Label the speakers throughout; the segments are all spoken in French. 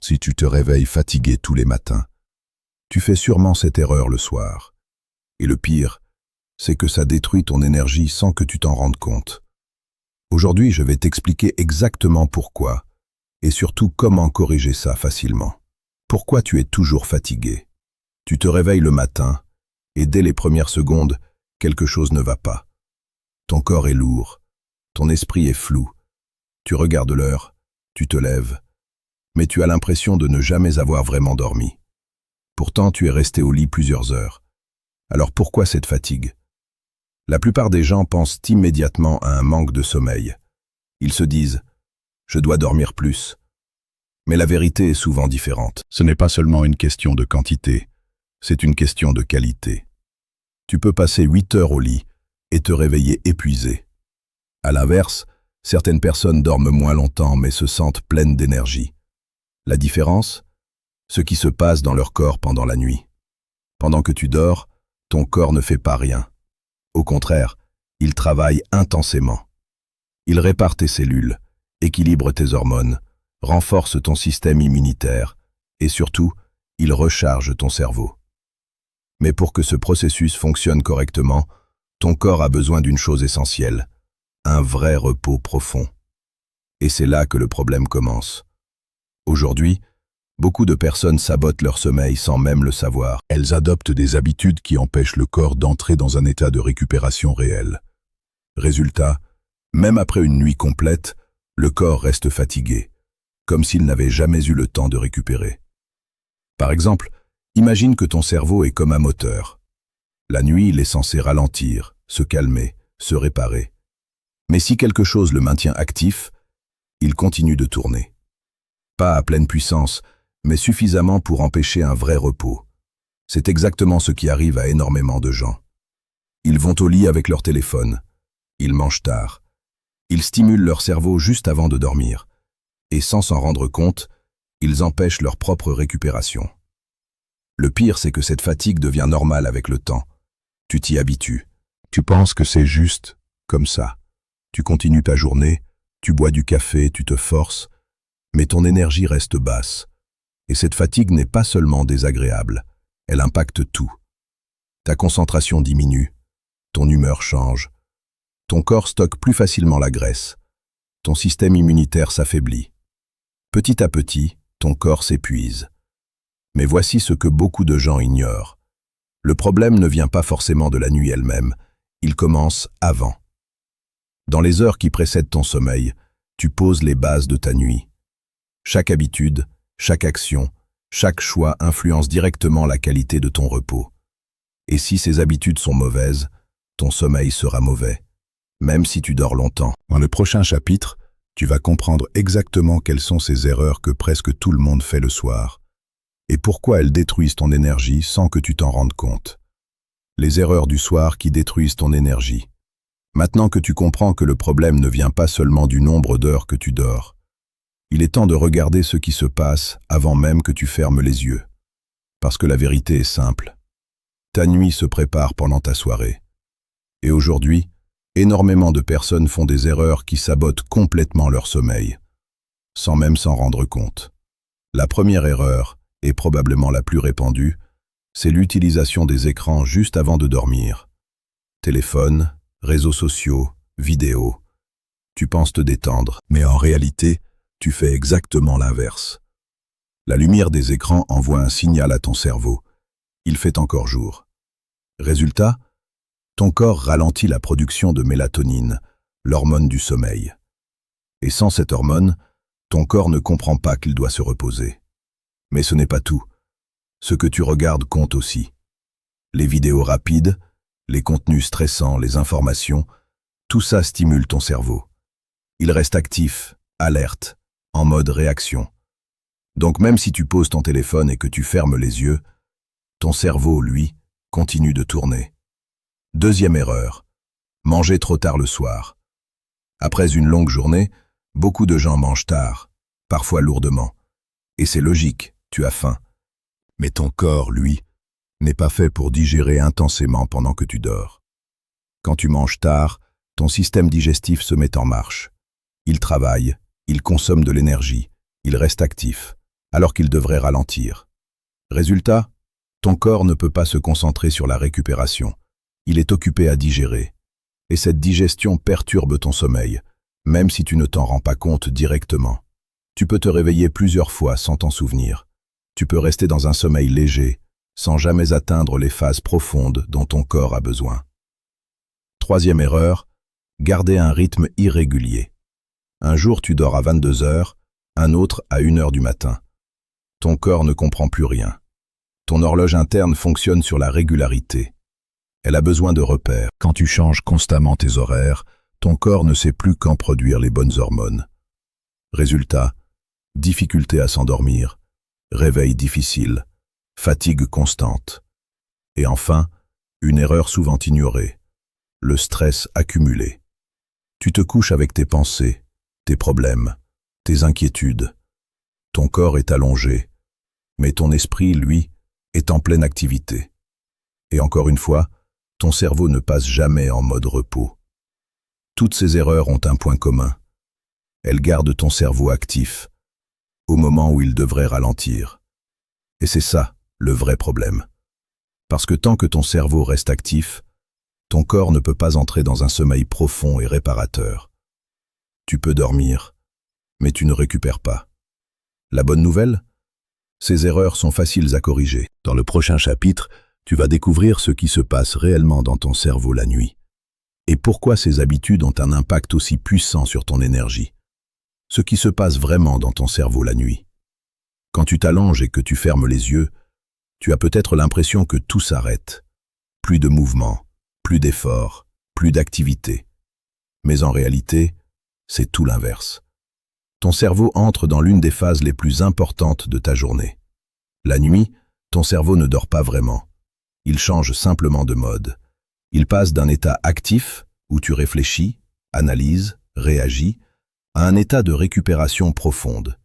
Speaker 1: Si tu te réveilles fatigué tous les matins, tu fais sûrement cette erreur le soir. Et le pire, c'est que ça détruit ton énergie sans que tu t'en rendes compte. Aujourd'hui, je vais t'expliquer exactement pourquoi, et surtout comment corriger ça facilement. Pourquoi tu es toujours fatigué? Tu te réveilles le matin, et dès les premières secondes, quelque chose ne va pas. Ton corps est lourd, ton esprit est flou. Tu regardes l'heure, tu te lèves, mais tu as l'impression de ne jamais avoir vraiment dormi. Pourtant, tu es resté au lit plusieurs heures. Alors pourquoi cette fatigue? La plupart des gens pensent immédiatement à un manque de sommeil. Ils se disent « je dois dormir plus ». Mais la vérité est souvent différente. Ce n'est pas seulement une question de quantité, c'est une question de qualité. Tu peux passer 8 heures au lit et te réveiller épuisé. À l'inverse, certaines personnes dorment moins longtemps mais se sentent pleines d'énergie. La différence? Ce qui se passe dans leur corps pendant la nuit. Pendant que tu dors, ton corps ne fait pas rien. Au contraire, il travaille intensément. Il répare tes cellules, équilibre tes hormones, renforce ton système immunitaire et surtout, il recharge ton cerveau. Mais pour que ce processus fonctionne correctement, ton corps a besoin d'une chose essentielle, un vrai repos profond. Et c'est là que le problème commence. Aujourd'hui, beaucoup de personnes sabotent leur sommeil sans même le savoir. Elles adoptent des habitudes qui empêchent le corps d'entrer dans un état de récupération réel. Résultat, même après une nuit complète, le corps reste fatigué, comme s'il n'avait jamais eu le temps de récupérer. Par exemple, imagine que ton cerveau est comme un moteur. La nuit, il est censé ralentir, se calmer, se réparer. Mais si quelque chose le maintient actif, il continue de tourner. Pas à pleine puissance, mais suffisamment pour empêcher un vrai repos. C'est exactement ce qui arrive à énormément de gens. Ils vont au lit avec leur téléphone, ils mangent tard, ils stimulent leur cerveau juste avant de dormir, et sans s'en rendre compte, ils empêchent leur propre récupération. Le pire, c'est que cette fatigue devient normale avec le temps. Tu t'y habitues. Tu penses que c'est juste comme ça. Tu continues ta journée, tu bois du café, tu te forces, mais ton énergie reste basse. Et cette fatigue n'est pas seulement désagréable, elle impacte tout. Ta concentration diminue, ton humeur change, ton corps stocke plus facilement la graisse, ton système immunitaire s'affaiblit. Petit à petit, ton corps s'épuise. Mais voici ce que beaucoup de gens ignorent. Le problème ne vient pas forcément de la nuit elle-même, il commence avant. Dans les heures qui précèdent ton sommeil, tu poses les bases de ta nuit. Chaque habitude, chaque action, chaque choix influence directement la qualité de ton repos. Et si ces habitudes sont mauvaises, ton sommeil sera mauvais, même si tu dors longtemps. Dans le prochain chapitre, tu vas comprendre exactement quelles sont ces erreurs que presque tout le monde fait le soir, et pourquoi elles détruisent ton énergie sans que tu t'en rendes compte. Les erreurs du soir qui détruisent ton énergie. Maintenant que tu comprends que le problème ne vient pas seulement du nombre d'heures que tu dors, il est temps de regarder ce qui se passe avant même que tu fermes les yeux. Parce que la vérité est simple. Ta nuit se prépare pendant ta soirée. Et aujourd'hui, énormément de personnes font des erreurs qui sabotent complètement leur sommeil, sans même s'en rendre compte. La première erreur, et probablement la plus répandue, c'est l'utilisation des écrans juste avant de dormir. Téléphone, réseaux sociaux, vidéos. Tu penses te détendre, mais en réalité, tu fais exactement l'inverse. La lumière des écrans envoie un signal à ton cerveau. Il fait encore jour. Résultat, ton corps ralentit la production de mélatonine, l'hormone du sommeil. Et sans cette hormone, ton corps ne comprend pas qu'il doit se reposer. Mais ce n'est pas tout. Ce que tu regardes compte aussi. Les vidéos rapides, les contenus stressants, les informations, tout ça stimule ton cerveau. Il reste actif, alerte, en mode réaction. Donc même si tu poses ton téléphone et que tu fermes les yeux, ton cerveau, lui, continue de tourner. Deuxième erreur, manger trop tard le soir. Après une longue journée, beaucoup de gens mangent tard, parfois lourdement. Et c'est logique, tu as faim. Mais ton corps, lui, n'est pas fait pour digérer intensément pendant que tu dors. Quand tu manges tard, ton système digestif se met en marche. Il travaille, il consomme de l'énergie, il reste actif. alors qu'il devrait ralentir. Résultat, ton corps ne peut pas se concentrer sur la récupération. Il est occupé à digérer. Et cette digestion perturbe ton sommeil, même si tu ne t'en rends pas compte directement. Tu peux te réveiller plusieurs fois sans t'en souvenir. Tu peux rester dans un sommeil léger, sans jamais atteindre les phases profondes dont ton corps a besoin. Troisième erreur, garder un rythme irrégulier. Un jour tu dors à 22 heures, un autre à 1 heure du matin. Ton corps ne comprend plus rien. Ton horloge interne fonctionne sur la régularité. Elle a besoin de repères. Quand tu changes constamment tes horaires, ton corps ne sait plus quand produire les bonnes hormones. Résultat, difficulté à s'endormir, réveil difficile, fatigue constante. Et enfin, une erreur souvent ignorée, le stress accumulé. Tu te couches avec tes pensées, tes problèmes, tes inquiétudes. Ton corps est allongé, mais ton esprit, lui, est en pleine activité. Et encore une fois, ton cerveau ne passe jamais en mode repos. Toutes ces erreurs ont un point commun. Elles gardent ton cerveau actif, au moment où il devrait ralentir. Et c'est ça, le vrai problème. Parce que tant que ton cerveau reste actif, ton corps ne peut pas entrer dans un sommeil profond et réparateur. Tu peux dormir, mais tu ne récupères pas. La bonne nouvelle ? Ces erreurs sont faciles à corriger. Dans le prochain chapitre, tu vas découvrir ce qui se passe réellement dans ton cerveau la nuit. Et pourquoi ces habitudes ont un impact aussi puissant sur ton énergie. Ce qui se passe vraiment dans ton cerveau la nuit. Quand tu t'allonges et que tu fermes les yeux, tu as peut-être l'impression que tout s'arrête. Plus de mouvement, plus d'effort, plus d'activité. Mais en réalité, c'est tout l'inverse. Ton cerveau entre dans l'une des phases les plus importantes de ta journée. La nuit, ton cerveau ne dort pas vraiment. Il change simplement de mode. Il passe d'un état actif, où tu réfléchis, analyses, réagis, à un état de récupération profonde.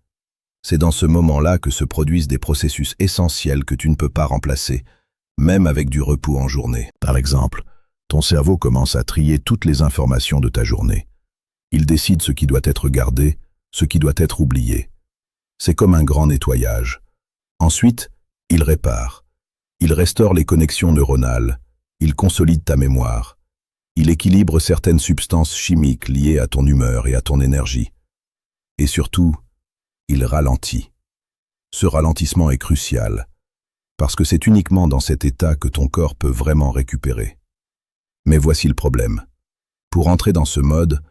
Speaker 1: C'est dans ce moment-là que se produisent des processus essentiels que tu ne peux pas remplacer, même avec du repos en journée. Par exemple, ton cerveau commence à trier toutes les informations de ta journée. Il décide ce qui doit être gardé, ce qui doit être oublié. C'est comme un grand nettoyage. Ensuite, il répare. Il restaure les connexions neuronales. Il consolide ta mémoire. Il équilibre certaines substances chimiques liées à ton humeur et à ton énergie. Et surtout, il ralentit. Ce ralentissement est crucial, parce que c'est uniquement dans cet état que ton corps peut vraiment récupérer. Mais voici le problème. Pour entrer dans ce mode,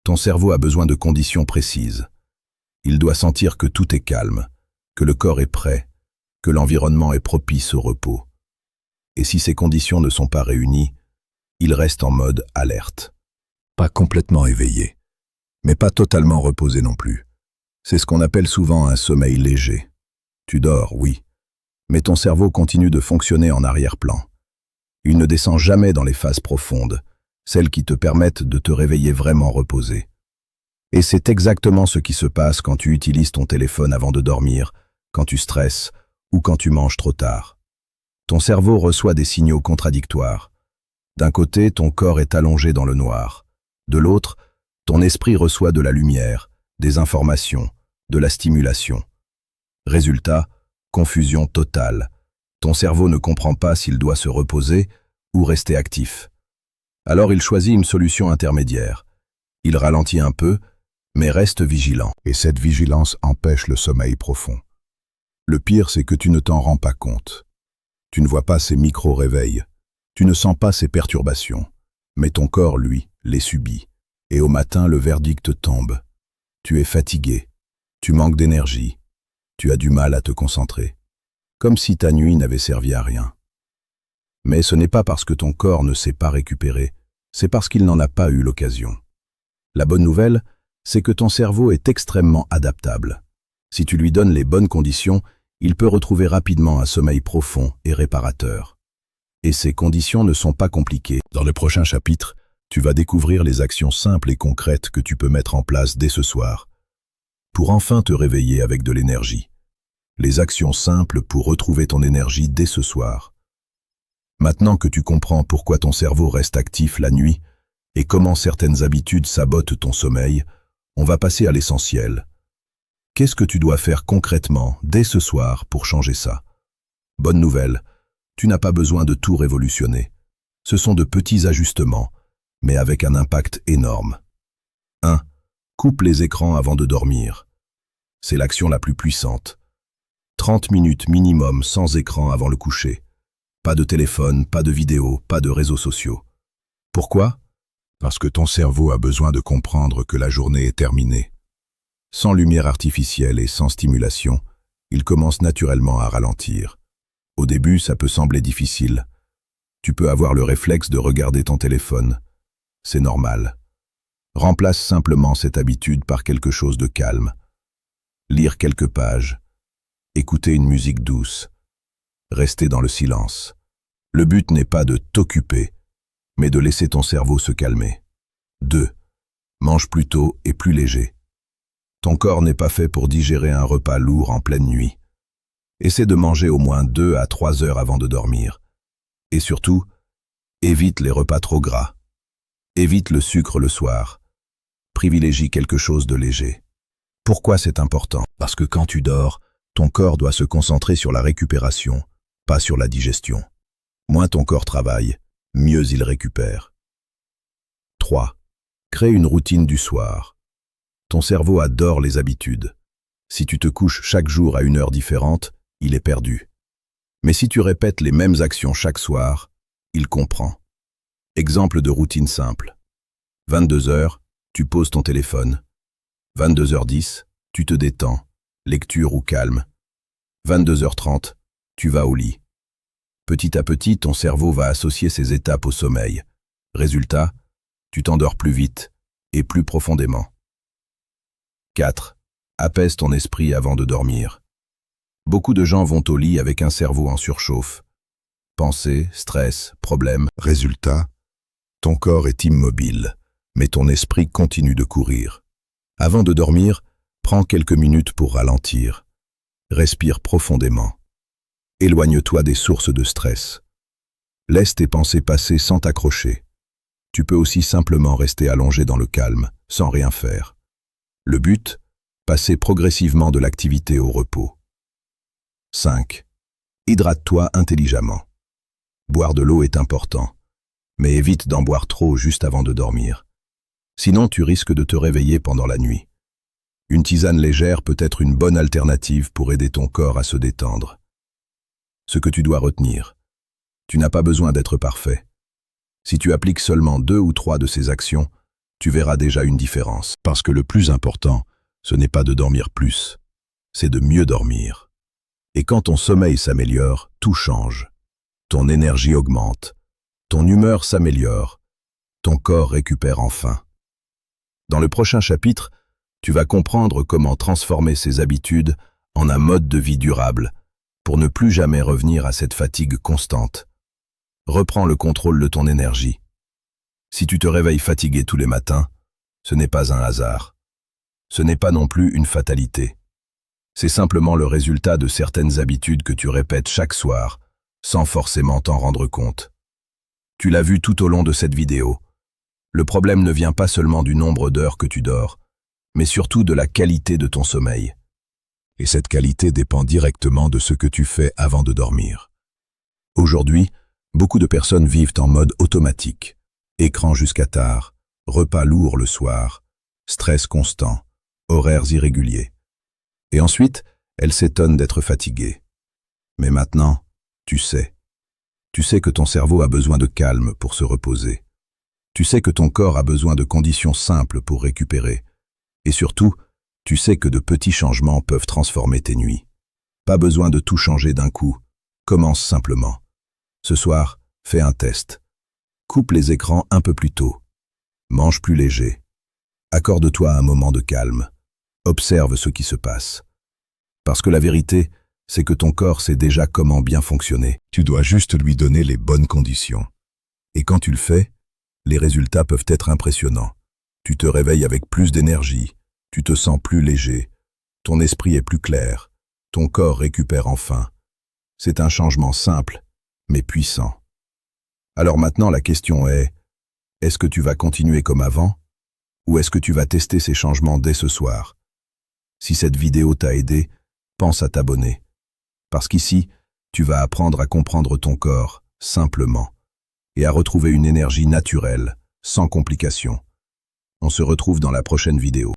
Speaker 1: ton cerveau a besoin de conditions précises. Il doit sentir que tout est calme, que le corps est prêt, que l'environnement est propice au repos. Et si ces conditions ne sont pas réunies, il reste en mode alerte. Pas complètement éveillé, mais pas totalement reposé non plus. C'est ce qu'on appelle souvent un sommeil léger. Tu dors, oui, mais ton cerveau continue de fonctionner en arrière-plan. Il ne descend jamais dans les phases profondes, celles qui te permettent de te réveiller vraiment reposé. Et c'est exactement ce qui se passe quand tu utilises ton téléphone avant de dormir, quand tu stresses ou quand tu manges trop tard. Ton cerveau reçoit des signaux contradictoires. D'un côté, ton corps est allongé dans le noir. De l'autre, ton esprit reçoit de la lumière, des informations, de la stimulation. Résultat, confusion totale. Ton cerveau ne comprend pas s'il doit se reposer ou rester actif. Alors il choisit une solution intermédiaire. Il ralentit un peu, mais reste vigilant. Et cette vigilance empêche le sommeil profond. Le pire, c'est que tu ne t'en rends pas compte. Tu ne vois pas ces micro-réveils. Tu ne sens pas ces perturbations. Mais ton corps, lui, les subit. Et au matin, le verdict tombe. Tu es fatigué. Tu manques d'énergie. Tu as du mal à te concentrer. Comme si ta nuit n'avait servi à rien. Mais ce n'est pas parce que ton corps ne s'est pas récupéré, c'est parce qu'il n'en a pas eu l'occasion. La bonne nouvelle, c'est que ton cerveau est extrêmement adaptable. Si tu lui donnes les bonnes conditions, il peut retrouver rapidement un sommeil profond et réparateur. Et ces conditions ne sont pas compliquées. Dans le prochain chapitre, tu vas découvrir les actions simples et concrètes que tu peux mettre en place dès ce soir, pour enfin te réveiller avec de l'énergie. Les actions simples pour retrouver ton énergie dès ce soir. Maintenant que tu comprends pourquoi ton cerveau reste actif la nuit et comment certaines habitudes sabotent ton sommeil, on va passer à l'essentiel. Qu'est-ce que tu dois faire concrètement, dès ce soir, pour changer ça? Bonne nouvelle, tu n'as pas besoin de tout révolutionner. Ce sont de petits ajustements, mais avec un impact énorme. 1. Coupe les écrans avant de dormir. C'est l'action la plus puissante. 30 minutes minimum sans écran avant le coucher. Pas de téléphone, pas de vidéo, pas de réseaux sociaux. Pourquoi? Parce que ton cerveau a besoin de comprendre que la journée est terminée. Sans lumière artificielle et sans stimulation, il commence naturellement à ralentir. Au début, ça peut sembler difficile. Tu peux avoir le réflexe de regarder ton téléphone. C'est normal. Remplace simplement cette habitude par quelque chose de calme. Lire quelques pages. Écouter une musique douce. Rester dans le silence. Le but n'est pas de t'occuper, mais de laisser ton cerveau se calmer. 2. Mange plus tôt et plus léger. Ton corps n'est pas fait pour digérer un repas lourd en pleine nuit. Essaie de manger au moins 2 à 3 heures avant de dormir. Et surtout, évite les repas trop gras. Évite le sucre le soir. Privilégie quelque chose de léger. Pourquoi c'est important? Parce que quand tu dors, ton corps doit se concentrer sur la récupération, pas sur la digestion. Moins ton corps travaille, mieux il récupère. 3. Crée une routine du soir. Ton cerveau adore les habitudes. Si tu te couches chaque jour à une heure différente, il est perdu. Mais si tu répètes les mêmes actions chaque soir, il comprend. Exemple de routine simple. 22 heures, tu poses ton téléphone. 22h10, tu te détends, lecture ou calme. 22h30, tu vas au lit. Petit à petit, ton cerveau va associer ces étapes au sommeil. Résultat, tu t'endors plus vite et plus profondément. 4. Apaise ton esprit avant de dormir. Beaucoup de gens vont au lit avec un cerveau en surchauffe. Pensées, stress, problèmes. Résultat, ton corps est immobile, mais ton esprit continue de courir. Avant de dormir, prends quelques minutes pour ralentir. Respire profondément. Éloigne-toi des sources de stress. Laisse tes pensées passer sans t'accrocher. Tu peux aussi simplement rester allongé dans le calme, sans rien faire. Le but, passer progressivement de l'activité au repos. 5. Hydrate-toi intelligemment. Boire de l'eau est important, mais évite d'en boire trop juste avant de dormir. Sinon, tu risques de te réveiller pendant la nuit. Une tisane légère peut être une bonne alternative pour aider ton corps à se détendre. Ce que tu dois retenir, tu n'as pas besoin d'être parfait. Si tu appliques seulement 2 ou 3 de ces actions, tu verras déjà une différence. Parce que le plus important, ce n'est pas de dormir plus, c'est de mieux dormir. Et quand ton sommeil s'améliore, tout change. Ton énergie augmente, ton humeur s'améliore, ton corps récupère enfin. Dans le prochain chapitre, tu vas comprendre comment transformer ces habitudes en un mode de vie durable pour ne plus jamais revenir à cette fatigue constante. Reprends le contrôle de ton énergie. Si tu te réveilles fatigué tous les matins, ce n'est pas un hasard. Ce n'est pas non plus une fatalité. C'est simplement le résultat de certaines habitudes que tu répètes chaque soir, sans forcément t'en rendre compte. Tu l'as vu tout au long de cette vidéo. Le problème ne vient pas seulement du nombre d'heures que tu dors, mais surtout de la qualité de ton sommeil. Et cette qualité dépend directement de ce que tu fais avant de dormir. Aujourd'hui, beaucoup de personnes vivent en mode automatique. Écran jusqu'à tard, repas lourds le soir, stress constant, horaires irréguliers. Et ensuite, elles s'étonnent d'être fatiguées. Mais maintenant, tu sais. Tu sais que ton cerveau a besoin de calme pour se reposer. Tu sais que ton corps a besoin de conditions simples pour récupérer. Et surtout, tu sais que de petits changements peuvent transformer tes nuits. Pas besoin de tout changer d'un coup. Commence simplement. Ce soir, fais un test. Coupe les écrans un peu plus tôt. Mange plus léger. Accorde-toi un moment de calme. Observe ce qui se passe. Parce que la vérité, c'est que ton corps sait déjà comment bien fonctionner. Tu dois juste lui donner les bonnes conditions. Et quand tu le fais, les résultats peuvent être impressionnants. Tu te réveilles avec plus d'énergie, tu te sens plus léger, ton esprit est plus clair, ton corps récupère enfin. C'est un changement simple, mais puissant. Alors maintenant, la question est-ce que tu vas continuer comme avant, ou est-ce que tu vas tester ces changements dès ce soir? Si cette vidéo t'a aidé, pense à t'abonner. Parce qu'ici, tu vas apprendre à comprendre ton corps, simplement, et à retrouver une énergie naturelle, sans complications. On se retrouve dans la prochaine vidéo.